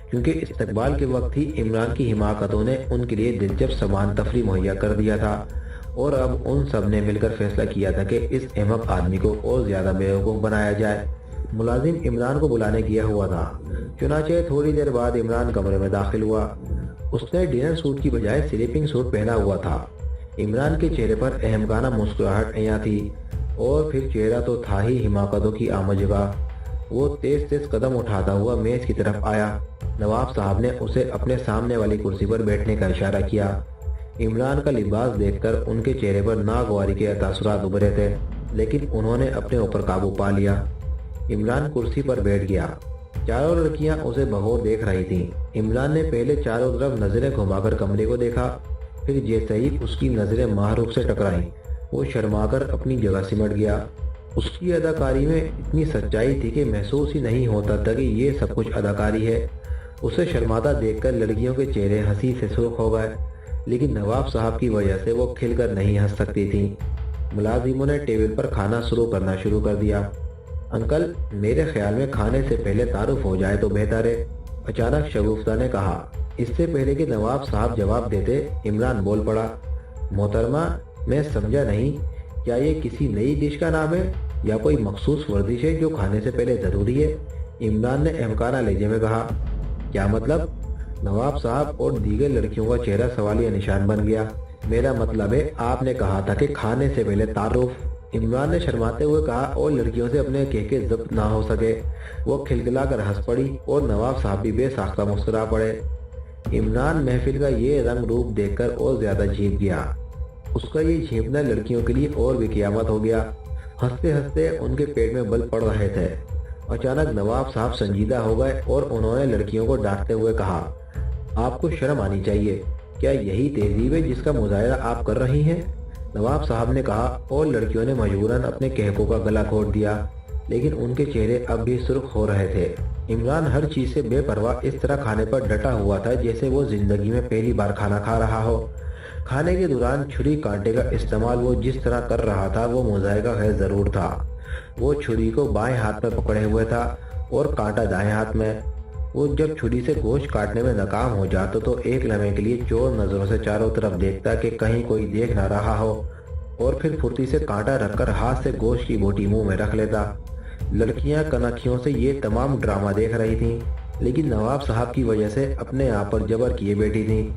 کیونکہ استقبال کے وقت ہی عمران کی حماقتوں نے ان کے لیے دلچسپ سامان تفریح مہیا کر دیا تھا اور اب ان سب نے مل کر فیصلہ کیا تھا کہ اس احمق آدمی کو اور زیادہ بیوقوف بنایا جائے۔ ملازم عمران کو بلانے گیا ہوا تھا، چنانچہ تھوڑی دیر بعد عمران کمرے میں داخل ہوا۔ اس نے ڈنر سوٹ کی بجائے سلیپنگ سوٹ پہنا ہوا تھا۔ عمران کے چہرے پر اہمکانہ مسکراہٹ عیاں تھی اور پھر چہرہ تو تھا ہی حماقتوں کی آموجگاہ۔ وہ تیز تیز قدم اٹھاتا ہوا میز کی طرف آیا۔ نواب صاحب نے اسے اپنے سامنے والی کرسی پر بیٹھنے کا اشارہ کیا۔ عمران کا لباس دیکھ کر ان کے چہرے پر ناگواری کے تاثرات ابھرے تھے، لیکن انہوں نے اپنے اوپر قابو پا لیا۔ عمران کرسی پر بیٹھ گیا۔ چاروں لڑکیاں اسے بغور دیکھ رہی تھیں۔ عمران نے پہلے چاروں طرف نظریں گھما کر کمرے کو دیکھا، پھر جیسے ہی اس کی نظریں ماہروخ سے ٹکرائیں وہ شرما کر اپنی جگہ سمٹ گیا۔ اس کی اداکاری میں اتنی سچائی تھی کہ محسوس ہی نہیں ہوتا تھا کہ یہ سب کچھ اداکاری ہے۔ اسے شرماتا دیکھ کر لڑکیوں کے چہرے ہنسی سے سرخ ہو گئے، لیکن نواب صاحب کی وجہ سے وہ کھل کر نہیں ہنس سکتی تھیں۔ ملازموں نے ٹیبل پر کھانا کرنا شروع کر دیا۔ انکل، میرے خیال میں کھانے سے پہلے تعارف ہو جائے تو بہتر ہے، اچانک شگفتہ نے کہا۔ اس سے پہلے کہ نواب صاحب جواب دیتے، عمران بول پڑا۔ محترمہ، میں سمجھا نہیں، کیا یہ کسی نئی ڈش کا نام ہے یا کوئی مخصوص ورزش ہے جو کھانے سے پہلے ضروری ہے؟ عمران نے اہمکانہ لہجے میں کہا۔ کیا مطلب؟ نواب صاحب اور دیگر لڑکیوں کا چہرہ سوالیہ نشان بن گیا۔ میرا مطلب ہے، آپ نے کہا تھا کہ کھانے سے پہلے تعارف۔ عمران نے شرماتے ہوئے کہا اور لڑکیوں سے اپنے کہکے ضبط نہ ہو سکے۔ وہ کھلکھلا کر ہنس پڑی اور نواب صاحب بھی بے ساختہ مسکرا پڑے۔ عمران محفل کا یہ رنگ روپ دیکھ کر اور زیادہ جھیپ گیا۔ اس کا یہ جھیپنا لڑکیوں کے لیے اور بھی قیامت ہو گیا۔ ہنستے ہنستے ان کے پیٹ میں بل پڑ رہے تھے۔ اچانک نواب صاحب سنجیدہ ہو گئے اور انہوں نے لڑکیوں کو ڈانٹتے ہوئے کہا، آپ کو شرم آنی چاہیے، کیا یہی تہذیب ہے جس کا مظاہرہ آپ کر رہی ہیں؟ نواب صاحب نے کہا اور لڑکیوں نے مجبوراً اپنے کہکوں کا گلا گھونٹ دیا، لیکن ان کے چہرے اب بھی سرخ ہو رہے تھے۔ عمران ہر چیز سے بے پرواہ اس طرح کھانے پر ڈٹا ہوا تھا جیسے وہ زندگی میں پہلی بار کھانا کھا رہا ہو۔ کھانے کے دوران چھری کانٹے کا استعمال وہ جس طرح کر رہا تھا وہ مذائقہ خیز ضرور تھا۔ وہ چھری کو بائیں ہاتھ میں پکڑے ہوئے تھا اور کانٹا دائیں ہاتھ میں۔ وہ جب چھری سے گوشت کاٹنے میں ناکام ہو جاتا تو ایک لمحے کے لیے چور نظروں سے چاروں طرف دیکھتا کہ کہیں کوئی دیکھ نہ رہا ہو، اور پھر پھرتی سے کانٹا رکھ کر ہاتھ سے گوشت کی بوٹی منہ میں رکھ لیتا۔ لڑکیاں کنکھیوں سے یہ تمام ڈرامہ دیکھ رہی تھیں، لیکن نواب صاحب کی وجہ سے اپنے آپ پر جبر کیے بیٹھی تھیں۔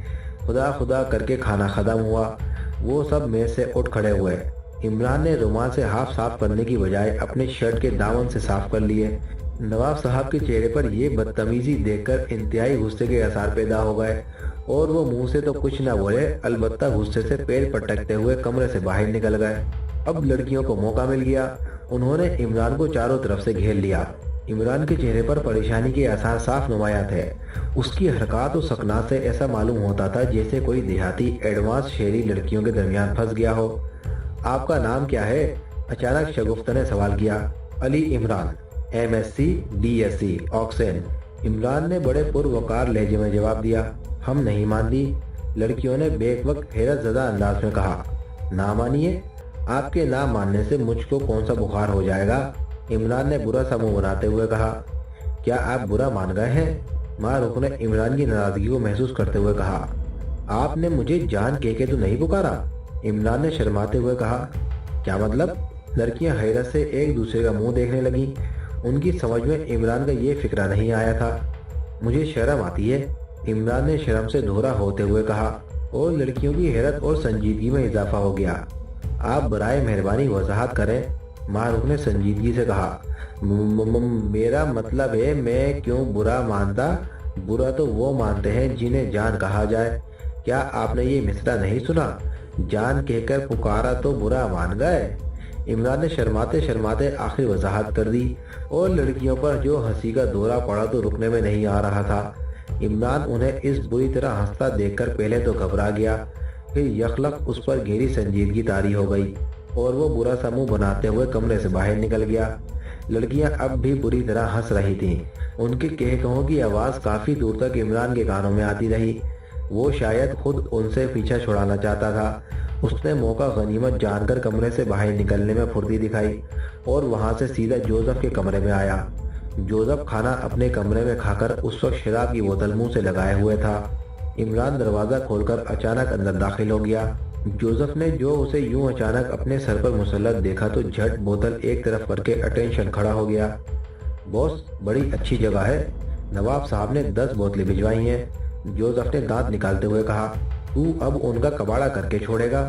خدا خدا کر کے کھانا ختم ہوا۔ وہ سب میز سے اٹھ کھڑے ہوئے۔ عمران نے رومال سے ہاتھ صاف کرنے کی بجائے اپنے شرٹ کے دامن سے صاف کر لیے۔ نواب صاحب کے چہرے پر یہ بدتمیزی دیکھ کر انتہائی غصے کے آثار پیدا ہو گئے اور وہ منہ سے تو کچھ نہ بولے، البتہ غصے سے پیر پٹکتے ہوئے کمرے سے باہر نکل گئے۔ اب لڑکیوں کو موقع مل گیا۔ انہوں نے عمران کو چاروں طرف سے گھیر لیا۔ عمران کے چہرے پر پریشانی کے آثار صاف نمایاں تھے۔ اس کی حرکات و سکنات سے ایسا معلوم ہوتا تھا جیسے کوئی دیہاتی ایڈوانس شہری لڑکیوں کے درمیان پھنس گیا ہو۔ آپ کا نام کیا ہے؟ اچانک شگفتہ نے سوال کیا۔ Ali Imran, MSc DSc آکسین۔ عمران نے بڑے پروقار لہجے میں جواب دیا۔ ہم نہیں مانتی، لڑکیوں نے بیک وقت حیرت زدہ انداز میں کہا۔ نہ مانیے؟ آپ کے نہ ماننے سے مجھ کو کون سا بخار ہو جائے گا؟ عمران نے برا سا منہ بناتے ہوئے کہا۔ کیا آپ برا مان گئے ہیں؟ ماہ نے عمران کی ناراضگی کو محسوس کرتے ہوئے کہا۔ آپ نے مجھے جان کے تو نہیں پکارا؟ عمران نے شرماتے ہوئے کہا۔ کیا مطلب؟ لڑکیاں حیرت سے ایک دوسرے کا منہ دیکھنے لگیں۔ ان کی سمجھ میں عمران کا یہ فکرہ نہیں آیا تھا۔ مجھے شرم آتی ہے، عمران نے شرم سے دھورا ہوتے ہوئے کہا، اور لڑکیوں کی حیرت اور سنجیدگی میں اضافہ ہو گیا۔ آپ برائے مہربانی وضاحت کریں، ماہ نے سنجیدگی سے کہا۔ میرا مطلب ہے میں کیوں برا مانتا؟ برا تو وہ مانتے ہیں جنہیں جان کہا جائے۔ کیا آپ نے یہ مصرع نہیں سنا؟ جان کہہ کر پکارا تو برا مان گئے۔ عمران نے شرماتے شرماتے آخری وضاحت کر دی، اور لڑکیوں پر جو ہنسی کا دورہ پڑا تو رکنے میں نہیں آ رہا تھا۔ عمران انہیں اس بری طرح ہنستا دیکھ کر پہلے تو گھبرا گیا، پھر یکلخت اس پر گہری سنجیدگی طاری ہو گئی اور وہ برا سا منہ بناتے ہوئے کمرے سے باہر نکل گیا۔ لڑکیاں اب بھی بری طرح ہنس رہی تھیں۔ ان کے کہکہوں کی آواز کافی دور تک عمران کے کانوں میں آتی رہی۔ وہ شاید خود ان سے پیچھا چھڑانا چاہتا تھا۔ اس نے موقع غنیمت جان کر کمرے سے باہر نکلنے میں پھرتی دکھائی اور وہاں سے سیدھا جوزف کے کمرے میں آیا۔ جوزف کھانا اپنے کمرے میں کھا کر اس وقت شراب کی بوتل منہ سے لگائے ہوئے تھا۔ عمران دروازہ کھول کر اچانک اندر داخل ہو گیا۔ جوزف نے جو اسے یوں اچانک اپنے سر پر مسلط دیکھا تو جھٹ بوتل ایک طرف کر کے اٹینشن کھڑا ہو گیا۔ باس، بڑی اچھی جگہ ہے، نواب صاحب نے 10 بوتلیں بھجوائی ہیں، جوزف نے دانت نکالتے ہوئے کہا۔ تو اب ان کا کباڑہ کر کے چھوڑے گا؟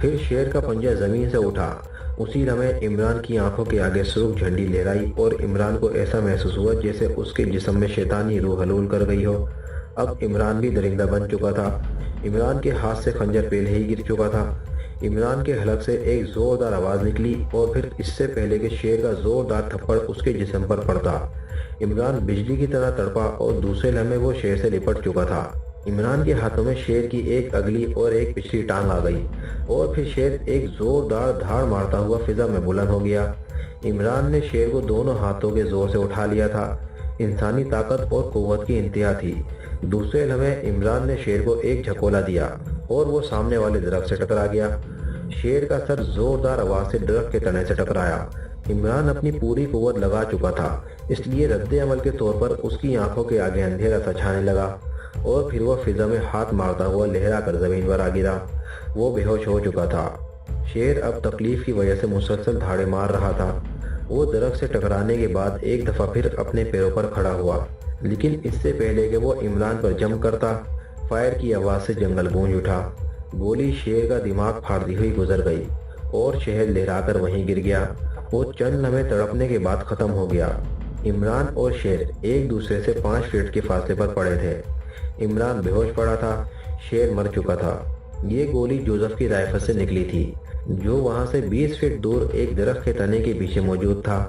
پھر شیر کا پنجہ زمین سے اٹھا۔ اسی لمحے عمران کی آنکھوں کے آگے سرخ جھنڈی لہرائی اور عمران کو ایسا محسوس ہوا جیسے اس کے جسم میں شیطانی روح حلول کر گئی ہو۔ اب عمران بھی درندہ بن چکا تھا۔ عمران کے ہاتھ سے خنجر پہلے ہی گر چکا تھا۔ عمران کے حلق سے ایک زوردار آواز نکلی اور پھر اس سے پہلے کہ شیر کا زوردار تھپڑ اس کے جسم پر پڑتا، عمران بجلی کی طرح تڑپا اور دوسرے لمحے وہ شیر سے لپٹ چکا تھا۔ عمران کے ہاتھوں میں شیر کی ایک اگلی اور ایک پچھلی ٹانگ آ گئی اور پھر شیر ایک زوردار دھاڑ مارتا ہوا فضا میں بلند ہو گیا۔ عمران نے شیر کو دونوں ہاتھوں کے زور سے اٹھا لیا تھا۔ انسانی طاقت اور قوت کی انتہا تھی۔ دوسرے لمحے عمران نے شیر کو ایک جھکولا دیا اور وہ سامنے والے درخت سے ٹکرا گیا۔ شیر کا سر زوردار آواز سے درخت کے تنے سے ٹکرایا۔ عمران اپنی پوری قوت لگا چکا تھا، اس لیے رد عمل کے طور پر اس کی آنکھوں کے آگے اندھیرا سا چھانے لگا اور پھر وہ فضا میں ہاتھ مارتا ہوا لہرا کر زمین پر آ گرا۔ وہ بے ہوش ہو چکا تھا۔ شیر اب تکلیف کی وجہ سے مسلسل دھاڑے مار رہا تھا۔ وہ درخت سے ٹکرانے کے بعد ایک دفعہ پھر اپنے پیروں پر کھڑا ہوا، لیکن اس سے پہلے کہ وہ عمران پر جم کرتا، فائر کی آواز سے جنگل گونج اٹھا۔ گولی شیر کا دماغ پھاڑتی ہوئی گزر گئی اور شہد لہرا کر وہیں گر گیا۔ وہ چند لمحے تڑپنے کے بعد ختم ہو گیا۔ عمران اور شیر ایک دوسرے سے 5 فٹ کے فاصلے پر پڑے تھے۔ عمران بے ہوش پڑا تھا، شیر مر چکا تھا۔ یہ گولی جوزف کی رائفل سے نکلی تھی، جو وہاں سے 20 فٹ دور ایک درخت کے تنے کے پیچھے موجود تھا۔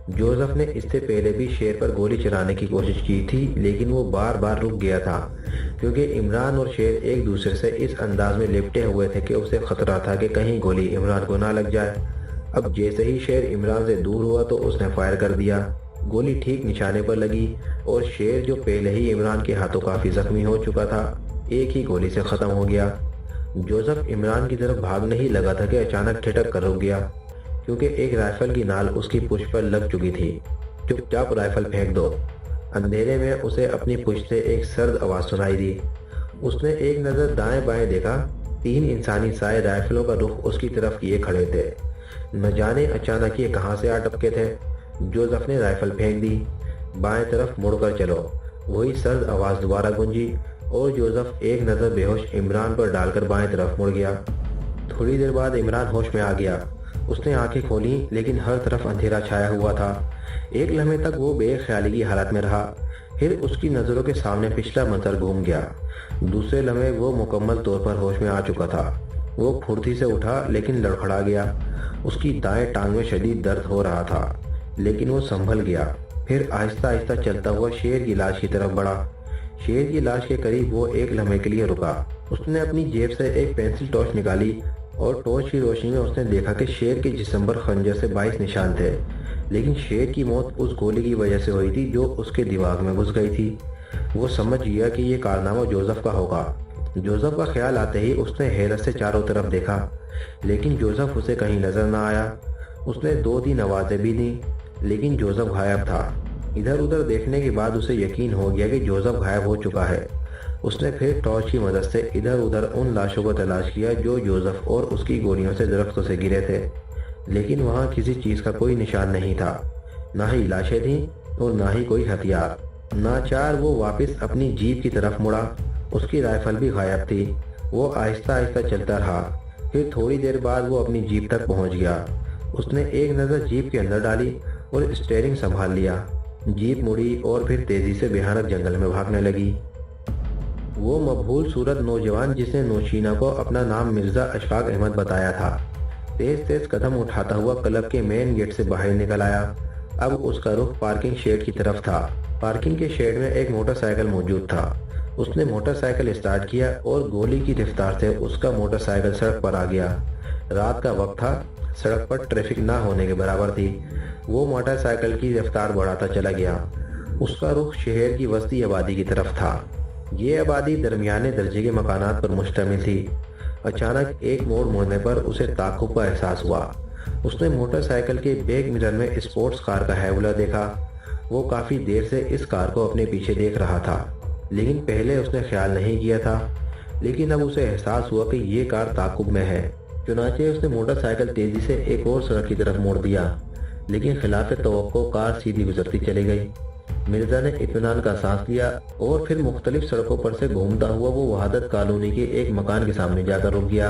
جوزف نے اس سے پہلے بھی شیر پر گولی چلانے کی کوشش کی تھی، لیکن وہ بار بار رک گیا تھا کیونکہ عمران اور شیر ایک دوسرے سے اس انداز میں لپٹے ہوئے تھے کہ اسے خطرہ تھا کہ کہیں گولی عمران کو نہ لگ جائے۔ اب جیسے ہی شیر عمران سے دور ہوا تو اس نے فائر کر دیا۔ گولی ٹھیک نشانے پر لگی اور شیر جو پہلے ہی عمران کے ہاتھوں کافی زخمی ہو چکا تھا، ایک ہی گولی سے ختم ہو گیا۔ جوزف عمران کی طرف بھاگنے ہی لگا تھا کہ اچانک ٹھٹک کر رک گیا، کیونکہ ایک رائفل کی نال اس کی پشت پر لگ چکی تھی۔ چپ چاپ رائفل پھینک دو۔ اندھیرے میں اسے اپنی پشت سے ایک سرد آواز سنائی دی۔ اس نے ایک نظر دائیں بائیں دیکھا۔ 3 انسانی سائے رائفلوں کا رخ اس کی طرف کیے کھڑے تھے۔ نہ جانے اچانک یہ کہاں سے آ ٹپکے تھے۔ جوزف نے رائفل پھینک دی۔ بائیں طرف مڑ کر چلو۔ وہی سرد آواز دوبارہ گونجی اور جوزف ایک نظر بے ہوش عمران پر ڈال کر بائیں طرف مڑ گیا۔ تھوڑی دیر بعد عمران ہوش میں آ گیا۔ اس نے آنکھیں کھولیں، لیکن ہر طرف اندھیرا چھایا ہوا تھا۔ ایک لمحے تک وہ بے خیالی کی حالت میں رہا، پھر اس کی نظروں کے سامنے پچھلا منظر گھوم گیا۔ دوسرے لمحے وہ مکمل طور پر ہوش میں آ چکا تھا۔ وہ پھرتی سے اٹھا لیکن لڑکھڑا گیا۔ اس کی دائیں ٹانگ میں شدید درد ہو رہا تھا، لیکن وہ سنبھل گیا۔ پھر آہستہ آہستہ چلتا ہوا شیر کی لاش کی طرف بڑھا۔ شیر کی لاش کے قریب وہ ایک لمحے کے لیے رکا۔ اس نے اپنی جیب سے ایک پینسل ٹارچ نکالی اور ٹارچ کی روشنی میں اس نے دیکھا کہ شیر کے جسم پر خنجر سے 22 نشان تھے، لیکن شیر کی موت اس گولی کی وجہ سے ہوئی تھی جو اس کے دماغ میں گھس گئی تھی۔ وہ سمجھ گیا کہ یہ کارنامہ جوزف کا ہوگا۔ جوزف کا خیال آتے ہی اس نے حیرت سے چاروں طرف دیکھا، لیکن جوزف اسے کہیں نظر نہ آیا۔ اس نے 2-3 آوازیں بھی دیں، لیکن جوزف غائب تھا۔ ادھر ادھر دیکھنے کے بعد اسے یقین ہو گیا کہ جوزف غائب ہو چکا ہے۔ اس نے پھر ٹارچ کی مدد سے ادھر ادھر ان لاشوں کو تلاش کیا جو جوزف اور اس کی گولیوں سے درختوں سے گرے تھے، لیکن وہاں کسی چیز کا کوئی نشان نہیں تھا، نہ ہی لاشیں تھیں اور نہ ہی کوئی ہتھیار۔ ناچار وہ واپس اپنی جیپ کی طرف مڑا۔ اس کی رائفل بھی غائب تھی۔ وہ آہستہ آہستہ چلتا رہا۔ پھر تھوڑی دیر بعد وہ اپنی جیپ تک پہنچ گیا۔ اس نے ایک نظر جیپ کے اندر ڈالی اور اسٹیئرنگ سنبھال لیا۔ جیپ مڑی اور پھر تیزی سے بھیانک جنگل میں بھاگنے لگی۔ وہ مبہول صورت نوجوان جس نے نوشینہ کو اپنا نام مرزا اشفاق احمد بتایا تھا، تیز تیز قدم اٹھاتا ہوا کلب کے مین گیٹ سے باہر نکل آیا۔ اب اس کا رخ پارکنگ شیڈ کی طرف تھا۔ پارکنگ کے شیڈ میں ایک موٹر سائیکل موجود تھا۔ اس نے موٹر سائیکل اسٹارٹ کیا اور گولی کی رفتار سے اس کا موٹر سائیکل سڑک پر آ گیا۔ رات کا وقت تھا، سڑک پر ٹریفک نہ ہونے کے برابر تھی۔ وہ موٹر سائیکل کی رفتار بڑھاتا چلا گیا۔ اس کا رخ شہر کی وسطی آبادی کی طرف تھا۔ یہ آبادی درمیانے درجے کے مکانات پر مشتمل تھی۔ اچانک ایک موڑ مڑنے پر اسے تعاقب کا احساس ہوا۔ اس نے موٹر سائیکل کے بیک مرر میں اسپورٹس کار کا ہیولہ دیکھا۔ وہ کافی دیر سے اس کار کو اپنے پیچھے دیکھ رہا تھا، لیکن پہلے اس نے خیال نہیں کیا تھا، لیکن اب اسے احساس ہوا کہ یہ کار تعاقب میں ہے۔ چنانچہ اس نے موٹر سائیکل تیزی سے ایک اور سڑک کی طرف موڑ دیا، لیکن خلاف توقع کار سیدھی گزرتی چلی گئی۔ مرزا نے اطمینان کا سانس لیا اور پھر مختلف سڑکوں پر سے گھومتا ہوا وہ وحدت کالونی کے ایک مکان کے سامنے جا کر رک گیا۔